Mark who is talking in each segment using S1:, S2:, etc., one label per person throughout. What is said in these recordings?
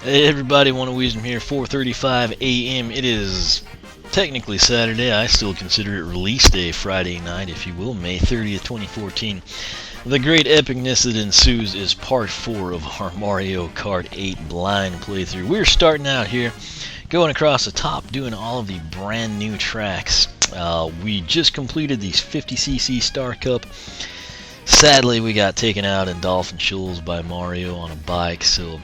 S1: Hey everybody, One of Wisdom here, 4:35 a.m. It is technically Saturday. I still consider it release day, Friday night, if you will, May 30th, 2014. The great epicness that ensues is part 4 of our Mario Kart 8 blind playthrough. We're starting out here, going across the top, doing all of the brand new tracks. We just completed the 50cc Star Cup. Sadly, we got taken out in Dolphin Shoals by Mario on a bike, so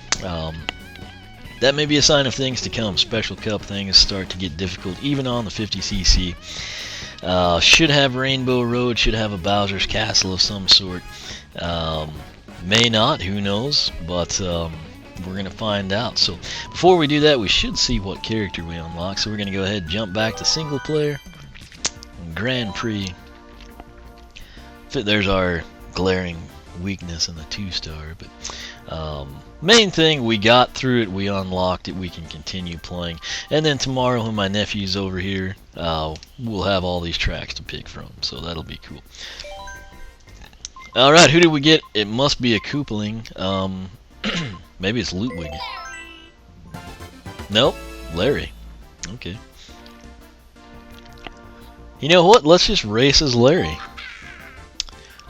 S1: that may be a sign of things to come. Special Cup things start to get difficult, even on the 50cc. Should have Rainbow Road, should have a Bowser's Castle of some sort. May not, who knows, but we're going to find out. So before we do that, we should see what character we unlock. So we're going to go ahead and jump back to single player. Grand Prix. There's our glaring weakness in the 2-star, but main thing, we got through it, we unlocked it, we can continue playing, and then tomorrow when my nephew's over here, we'll have all these tracks to pick from, so that'll be cool. Alright, who did we get? It must be a Koopaling. Maybe it's Ludwig. Nope, Larry. Okay. You know what, let's just race as Larry.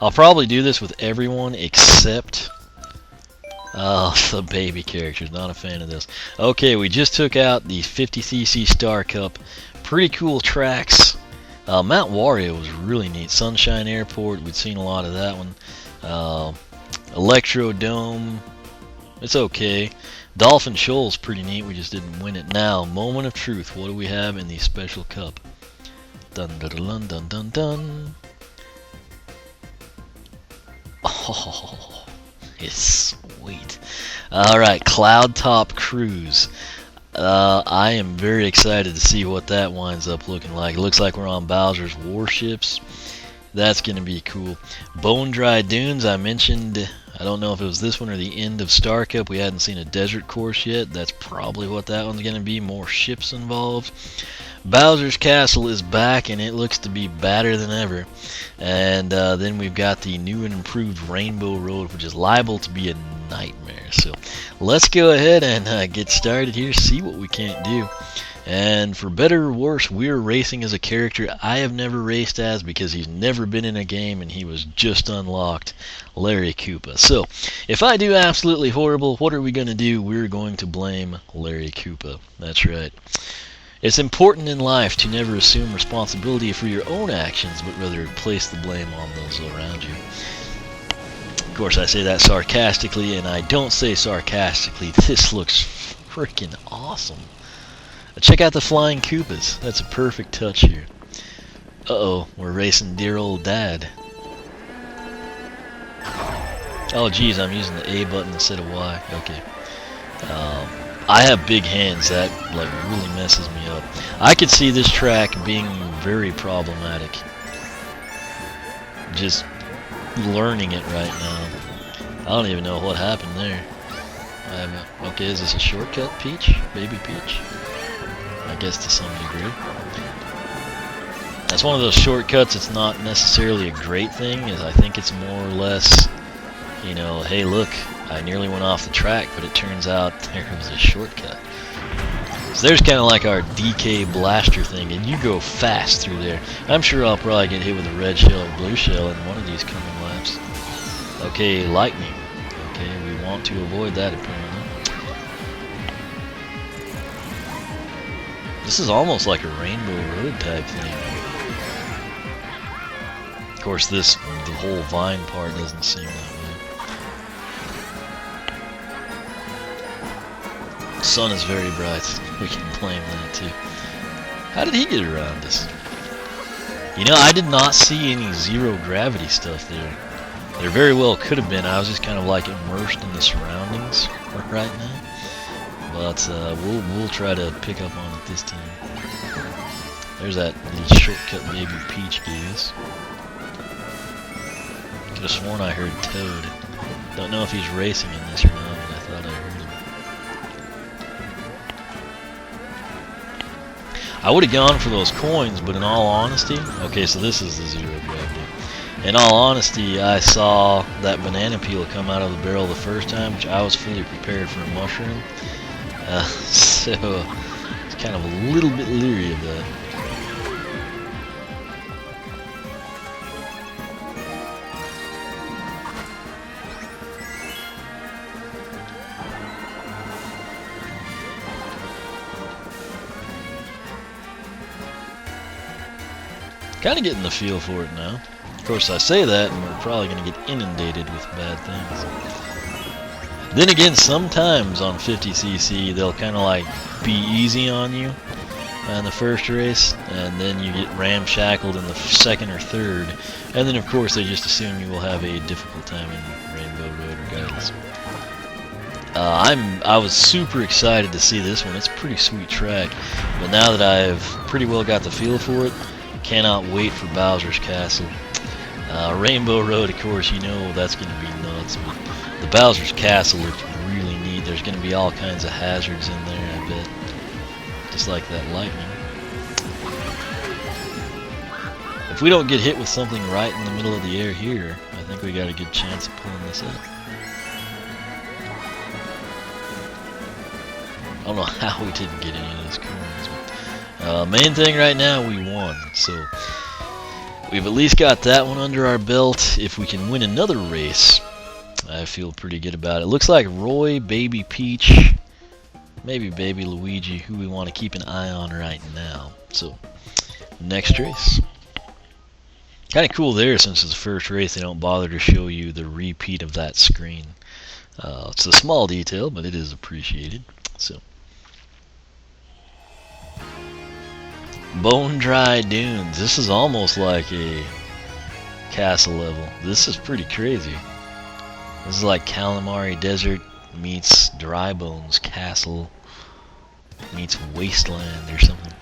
S1: I'll probably do this with everyone except the baby characters. Not a fan of this. Okay, we just took out the 50cc Star Cup. Pretty cool tracks. Mount Wario was really neat. Sunshine Airport, we'd seen a lot of that one. Electro Dome, it's okay. Dolphin Shoals, pretty neat. We just didn't win it. Now, moment of truth. What do we have in the Special Cup? Dun dun dun dun dun dun. Oh, it's sweet. Alright, Cloudtop Cruise. I am very excited to see what that winds up looking like. It looks like we're on Bowser's Warships. That's going to be cool. Bone Dry Dunes, I mentioned, I don't know if it was this one or the end of Star Cup. We hadn't seen a desert course yet. That's probably what that one's going to be. More ships involved. Bowser's Castle is back, and it looks to be badder than ever. And then we've got the new and improved Rainbow Road, which is liable to be a nightmare. So let's go ahead and get started here, see what we can't do. And for better or worse, we're racing as a character I have never raced as because he's never been in a game and he was just unlocked, Larry Koopa. So if I do absolutely horrible, what are we going to do? We're going to blame Larry Koopa. That's right. It's important in life to never assume responsibility for your own actions, but rather place the blame on those around you. Of course, I say that sarcastically, and I don't say sarcastically. This looks freaking awesome. Check out the flying Koopas. That's a perfect touch here. Uh-oh, we're racing dear old Dad. Oh, geez, I'm using the A button instead of Y. Okay. I have big hands, that like really messes me up. I could see this track being very problematic. Just learning it right now. I don't even know what happened there. Okay, is this a shortcut, Peach? Baby Peach? I guess to some degree. That's one of those shortcuts. It's not necessarily a great thing. I think it's more or less, you know, hey look, I nearly went off the track, but it turns out there was a shortcut. So there's kind of like our DK blaster thing, and you go fast through there. I'm sure I'll probably get hit with a red shell or blue shell in one of these coming laps. Okay, lightning. Okay, we want to avoid that apparently. This is almost like a Rainbow Road type thing. Of course, the whole vine part doesn't seem that way. The sun is very bright. We can blame that too. How did he get around us? You know, I did not see any zero gravity stuff there. There very well could have been. I was just kind of like immersed in the surroundings right now. But we'll try to pick up on it this time. There's that little shortcut Baby Peach gave us. Could have sworn I heard Toad. Don't know if he's racing in this or not, but I thought I heard him. I would have gone for those coins, but in all honesty, okay, so this is the zero gravity. In all honesty, I saw that banana peel come out of the barrel the first time, which I was fully prepared for a mushroom. So it's kind of a little bit leery of that. Kind of getting the feel for it now. Of course, I say that, and we're probably going to get inundated with bad things. Then again, sometimes on 50cc, they'll kind of like be easy on you in the first race, and then you get ramshackled in the second or third, and then of course they just assume you will have a difficult time in Rainbow Road regardless. I was super excited to see this one. It's a pretty sweet track, but now that I've pretty well got the feel for it, cannot wait for Bowser's Castle. Rainbow Road, of course, you know that's going to be nuts, but the Bowser's Castle looks really neat. There's going to be all kinds of hazards in there, I bet. Just like that lightning. If we don't get hit with something right in the middle of the air here, I think we got a good chance of pulling this up. I don't know how we didn't get any of those coins, but main thing right now, we won. So we've at least got that one under our belt. If we can win another race, I feel pretty good about it. Looks like Roy, Baby Peach, maybe Baby Luigi, who we want to keep an eye on right now. So, next race. Kind of cool there, since it's the first race, they don't bother to show you the repeat of that screen. It's a small detail, but it is appreciated. So, Bone Dry Dunes. This is almost like a castle level. This is pretty crazy. This is like Calamari Desert meets Dry Bones Castle meets Wasteland or something.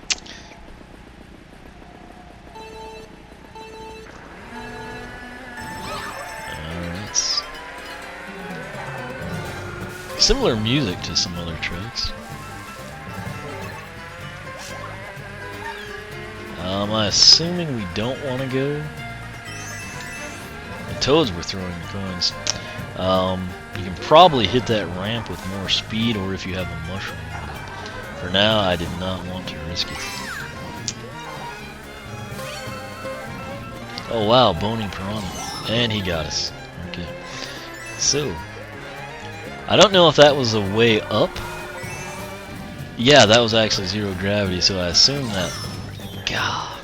S1: Alright. Similar music to some other tracks. I'm assuming we don't want to go. The toads were throwing the coins. You can probably hit that ramp with more speed, or if you have a mushroom. But for now, I did not want to risk it. Oh wow, Bony Piranha. And he got us. Okay. So, I don't know if that was a way up. Yeah, that was actually zero gravity, so I assume that... God.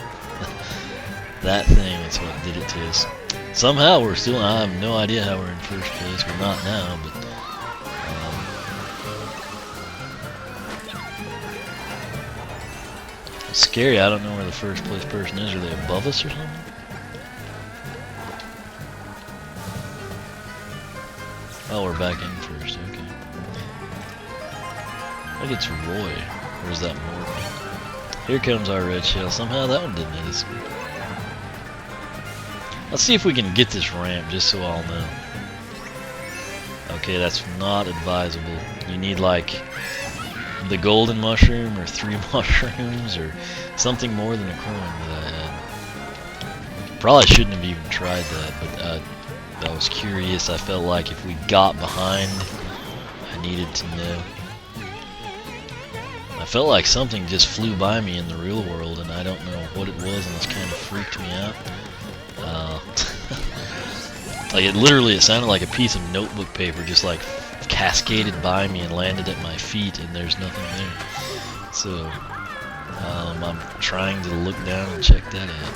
S1: That thing is what did it to us. Somehow we're still... I have no idea how we're in first place. We're not now, but... It's scary. I don't know where the first place person is. Are they above us or something? Oh, we're back in first. Okay. I think it's Roy. Or is that Morgan? Here comes our red shell. Somehow that one didn't hit us. Let's see if we can get this ramp, just so I'll know. Okay, that's not advisable. You need like the golden mushroom or 3 mushrooms or something more than a coin that I had. Probably shouldn't have even tried that, but I was curious. I felt like if we got behind, I needed to know. I felt like something just flew by me in the real world, and I don't know what it was, and it's kind of freaked me out. Like it sounded like a piece of notebook paper just like cascaded by me and landed at my feet, and there's nothing there. So I'm trying to look down and check that out.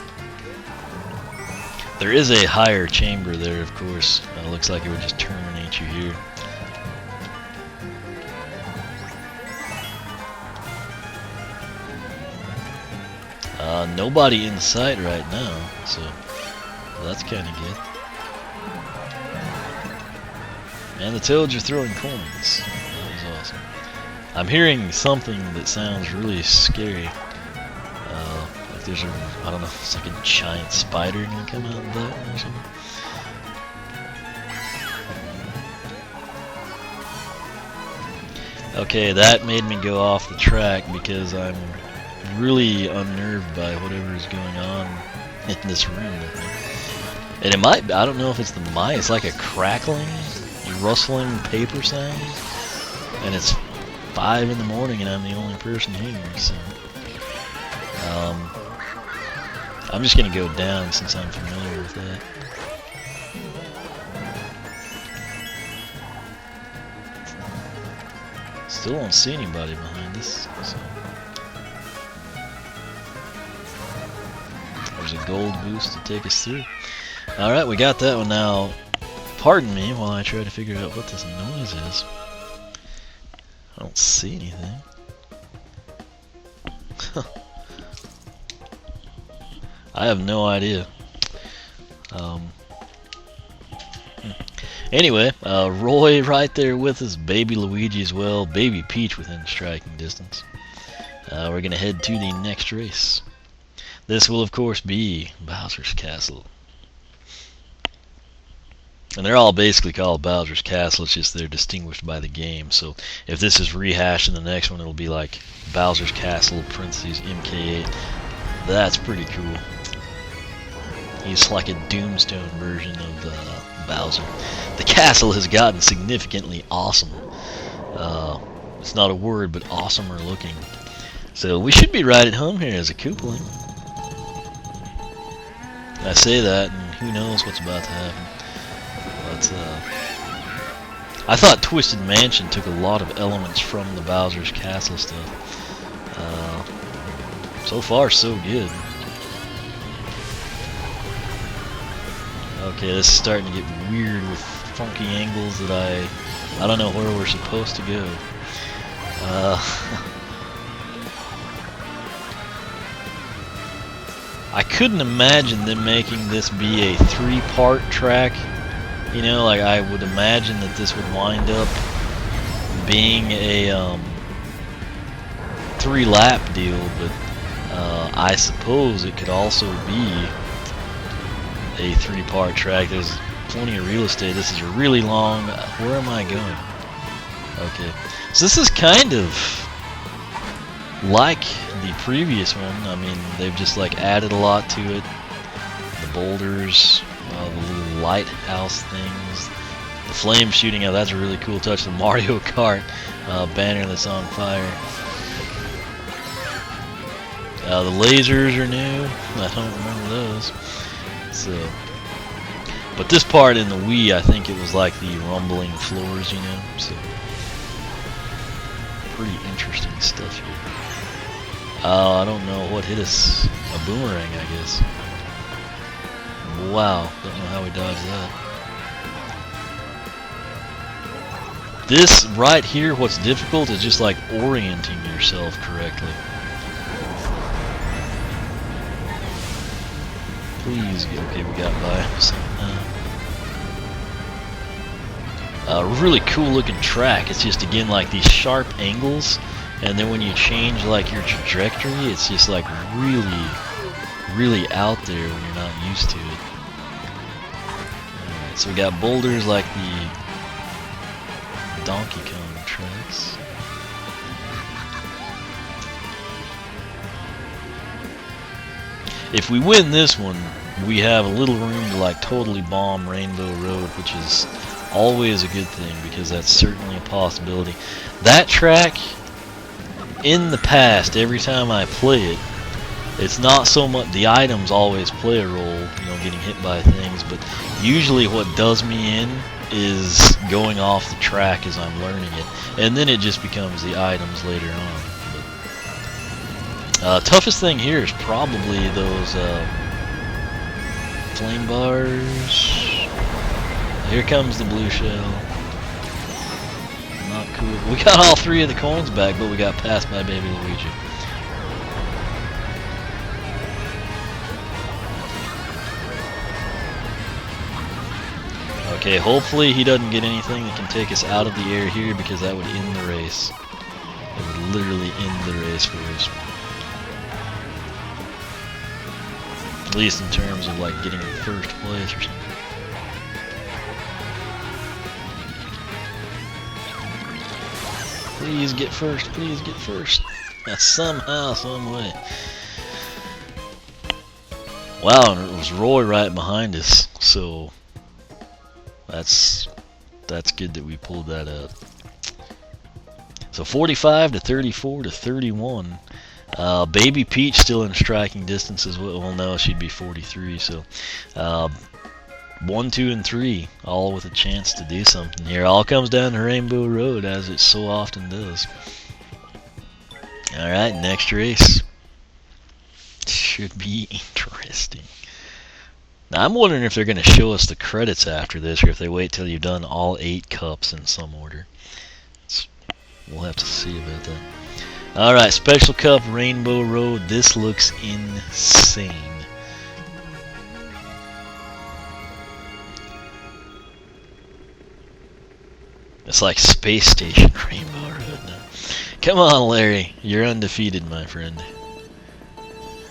S1: There is a higher chamber there, of course. Looks like it would just terminate you here. Nobody in sight right now, so that's kind of good. And the toads are throwing coins. That was awesome. I'm hearing something that sounds really scary. Like there's a, I don't know, it's like a giant spider gonna come out of that one or something. Okay, that made me go off the track because I'm really unnerved by whatever is going on in this room with me. And it might, I don't know if it's the mic, it's like a crackling, rustling paper sound. And it's 5 in the morning and I'm the only person here, so. I'm just gonna go down since I'm familiar with that. Still don't see anybody behind us, so. There's a gold boost to take us through. Alright, we got that one now. Pardon me while I try to figure out what this noise is. I don't see anything. I have no idea. Anyway, Roy right there with us, Baby Luigi as well, Baby Peach within striking distance. We're gonna head to the next race. This will of course be Bowser's Castle. And they're all basically called Bowser's Castle, it's just they're distinguished by the game. So if this is rehashed in the next one, it'll be like Bowser's Castle, parentheses, MK8. That's pretty cool. He's like a Doomstone version of Bowser. The castle has gotten significantly awesome. It's not a word, but awesomer looking. So we should be right at home here as a Koopaling. I say that, and who knows what's about to happen. But I thought Twisted Mansion took a lot of elements from the Bowser's Castle stuff. So far, so good. Okay, this is starting to get weird with funky angles that I don't know where we're supposed to go. I couldn't imagine them making this be a 3-part track. You know, like I would imagine that this would wind up being a 3-lap deal, but I suppose it could also be a 3-part track. There's plenty of real estate. This is really long. Where am I going? Okay, so this is kind of like the previous one. I mean, they've just like added a lot to it. The boulders, the little lighthouse things, the flame shooting out. That's a really cool touch. The Mario Kart banner that's on fire. The lasers are new. I don't remember those. So, but this part in the Wii, I think it was like the rumbling floors, you know. So, pretty interesting stuff here. I don't know what hit us. A boomerang, I guess. Wow, don't know how we dodged that. This right here, what's difficult is just like orienting yourself correctly. Please, okay, we got by somehow. Really cool looking track. It's just again like these sharp angles, and then when you change like your trajectory, it's just like really out there when you're not used to it. Alright, so we got boulders like the Donkey Kong tracks. If we win this one, we have a little room to like totally bomb Rainbow Road, which is always a good thing because that's certainly a possibility. That track, in the past, every time I play it, it's not so much, the items always play a role, you know, getting hit by things, but usually what does me in is going off the track as I'm learning it, and then it just becomes the items later on. Toughest thing here is probably those flame bars. Here comes the blue shell. Not cool. We got all 3 of the coins back, but we got passed by Baby Luigi. Okay, hopefully he doesn't get anything that can take us out of the air here, because that would end the race. It would literally end the race for us. At least in terms of like getting first place or something. Please get first, please get first. Somehow, some way. Wow, and it was Roy right behind us. So that's good that we pulled that up. So 45 to 34 to 31. Baby Peach still in striking distance as well. Well, no, she'd be 43. So 1, 2, and 3, all with a chance to do something here. All comes down to Rainbow Road, as it so often does. All right, next race should be interesting. Now, I'm wondering if they're going to show us the credits after this, or if they wait till you've done all 8 cups in some order. We'll have to see about that. All right, Special Cup, Rainbow Road. This looks insane. It's like Space Station Rainbow Road now. Come on, Larry. You're undefeated, my friend.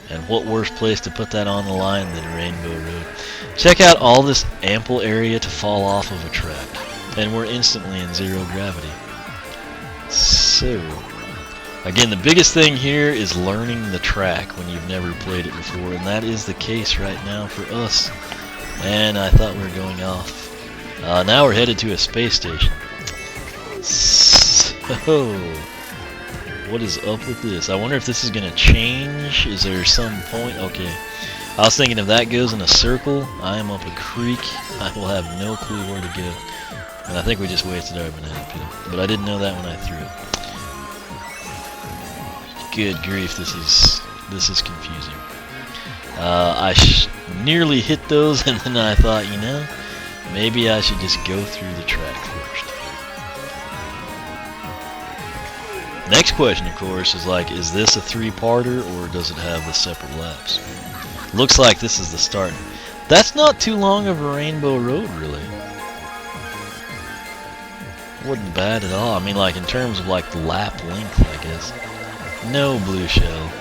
S1: And what worse place to put that on the line than Rainbow Road? Check out all this ample area to fall off of a track. And we're instantly in 0 gravity. So, again, the biggest thing here is learning the track when you've never played it before. And that is the case right now for us. And I thought we were going off. Now we're headed to a space station. So, what is up with this? I wonder if this is going to change. Is there some point? Okay. I was thinking if that goes in a circle, I am up a creek. I will have no clue where to go. And I think we just wasted our banana peel. But I didn't know that when I threw it. Good grief, this is confusing. I nearly hit those, and then I thought, you know, maybe I should just go through the track first. Next question, of course, is like, is this a 3-parter, or does it have the separate laps? Looks like this is the start. That's not too long of a Rainbow Road, really. Wasn't bad at all. I mean, like, in terms of, like, the lap length, I guess. No, Blue Shell.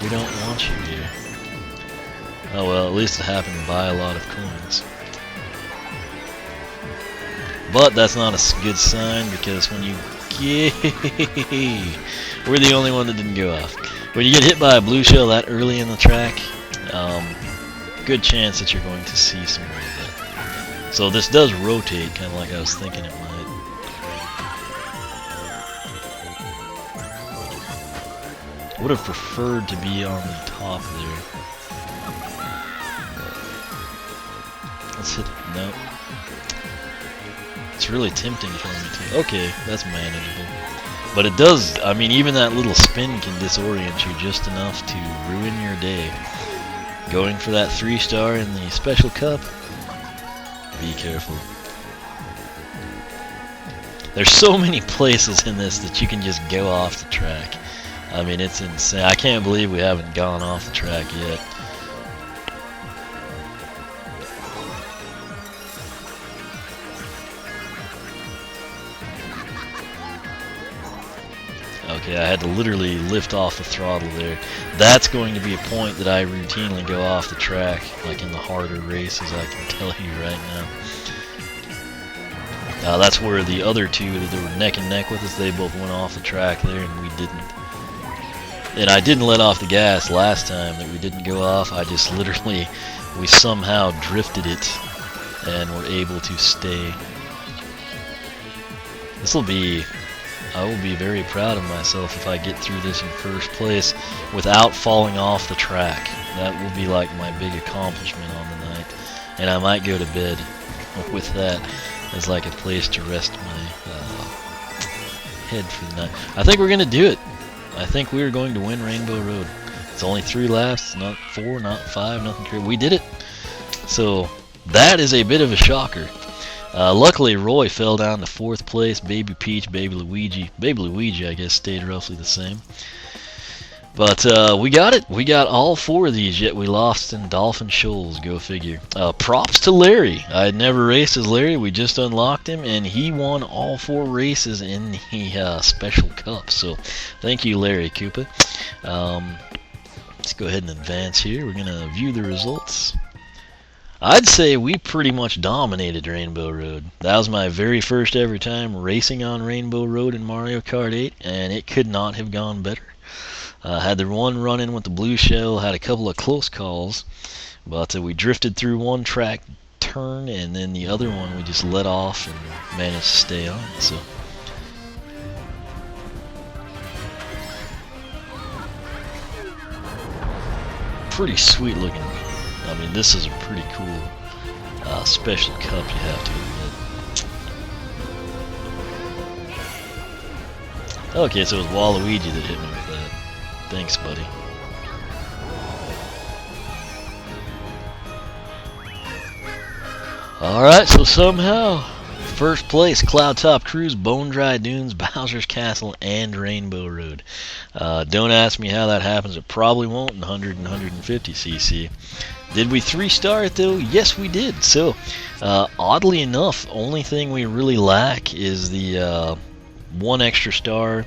S1: We don't want you here. Oh, well, at least it happened to buy a lot of coins. But that's not a good sign, because when you we're the only one that didn't go off. When you get hit by a Blue Shell that early in the track, good chance that you're going to see some more of that. So this does rotate, kind of like I was thinking it might. Would have preferred to be on the top there. Let's hit. Nope. It's really tempting for me to. Okay, that's manageable. But it does, I mean, even that little spin can disorient you just enough to ruin your day. Going for that 3-star in the Special Cup, be careful. There's so many places in this that you can just go off the track. I mean, it's insane. I can't believe we haven't gone off the track yet. Okay, I had to literally lift off the throttle there. That's going to be a point that I routinely go off the track, like in the harder races, I can tell you right now. That's where the other two that were neck and neck with us, they both went off the track there and we didn't. And I didn't let off the gas last time that we didn't go off. I just literally, we somehow drifted it and were able to stay. This will be, I will be very proud of myself if I get through this in first place without falling off the track. That will be like my big accomplishment on the night. And I might go to bed with that as like a place to rest my head for the night. I think we're going to do it. I think we are going to win Rainbow Road. It's only 3 laps, not 4, not 5, nothing crazy. We did it. So that is a bit of a shocker. Luckily, Roy fell down to 4th place. Baby Peach, Baby Luigi, I guess, stayed roughly the same. But we got it. We got all 4 of these, yet we lost in Dolphin Shoals. Go figure. Props to Larry. I had never raced as Larry. We just unlocked him, and he won all 4 races in the Special Cup. So thank you, Larry Koopa. Let's go ahead and advance here. We're going to view the results. I'd say we pretty much dominated Rainbow Road. That was my very first ever time racing on Rainbow Road in Mario Kart 8, and it could not have gone better. Had the one run in with the Blue Shell, had a couple of close calls, but we drifted through one track turn, and then the other one we just let off and managed to stay on. So pretty sweet looking. I mean, this is a pretty cool special cup, you have to admit. Okay, so it was Waluigi that hit me with that. Thanks, buddy. Alright, so somehow, first place, Cloudtop Cruise, Bone Dry Dunes, Bowser's Castle, and Rainbow Road. Don't ask me how that happens. It probably won't in 100 and 150 cc. Did we 3-star it though? Yes, we did. So, oddly enough, only thing we really lack is the 1 extra star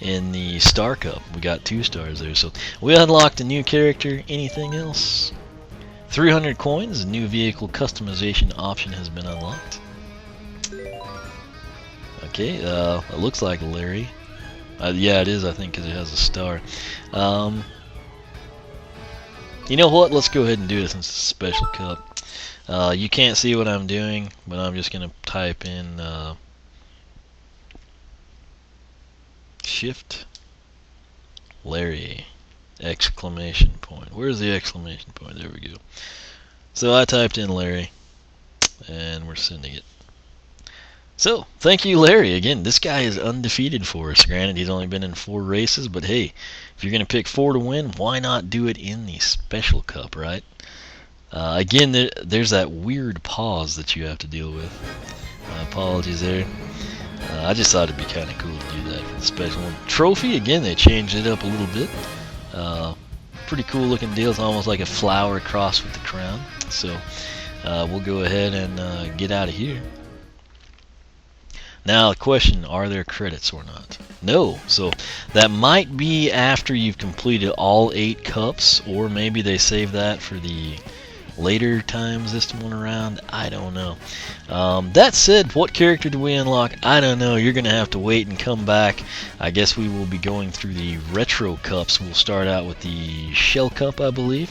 S1: in the Star Cup. We got 2 stars there. So, we unlocked a new character. Anything else? 300 coins, a new vehicle customization option has been unlocked. Okay, it looks like Larry. Yeah, it is, I think, because it has a star. You know what? Let's go ahead and do this since it's a special cup. You can't see what I'm doing, but I'm just going to type in Shift Larry! Exclamation point. Where's the exclamation point? There we go. So I typed in Larry, and we're sending it. So, thank you, Larry. Again, this guy is undefeated for us. Granted, he's only been in 4 races, but hey, if you're going to pick 4 to win, why not do it in the Special Cup, right? Again, there's that weird pause that you have to deal with. Apologies there. I just thought it'd be kind of cool to do that for the special one. Trophy, again, they changed it up a little bit. Pretty cool looking deal. It's almost like a flower crossed with the crown. So we'll go ahead and get out of here. Now the question, are there credits or not? No. So that might be after you've completed all 8 cups, or maybe they save that for the later times this one around. I don't know. That said, what character do we unlock? I don't know. You're going to have to wait and come back. I guess we will be going through the retro cups. We'll start out with the Shell Cup, I believe,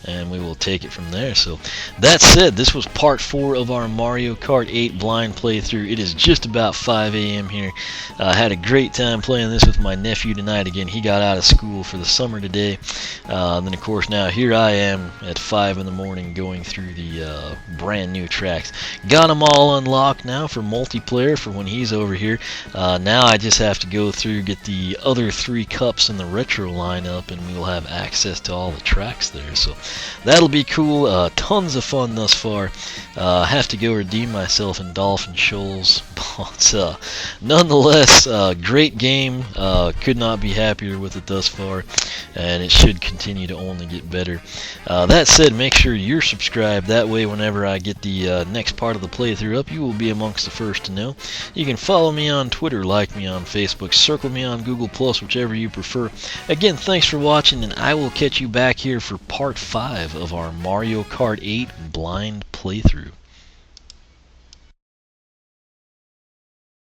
S1: and we will take it from there. So that said, this was part 4 of our Mario Kart 8 blind playthrough. It is just about 5 a.m. here. I had a great time playing this with my nephew tonight. Again, he got out of school for the summer today. Then of course now here I am at 5 in the morning going through the brand new tracks. Got them all unlocked now for multiplayer for when he's over here. Now I just have to go through, get the other 3 cups in the retro lineup, and we'll have access to all the tracks there. So that'll be cool. Tons of fun thus far. Have to go redeem myself in Dolphin Shoals, but nonetheless, great game. Could not be happier with it thus far, and it should continue to only get better. That said, make sure you're subscribed. That way, whenever I get the next part of the playthrough up, you will be amongst the first to know. You can follow me on Twitter, like me on Facebook, circle me on Google+, whichever you prefer. Again, thanks for watching, and I will catch you back here for part 5 of our Mario Kart 8 blind playthrough.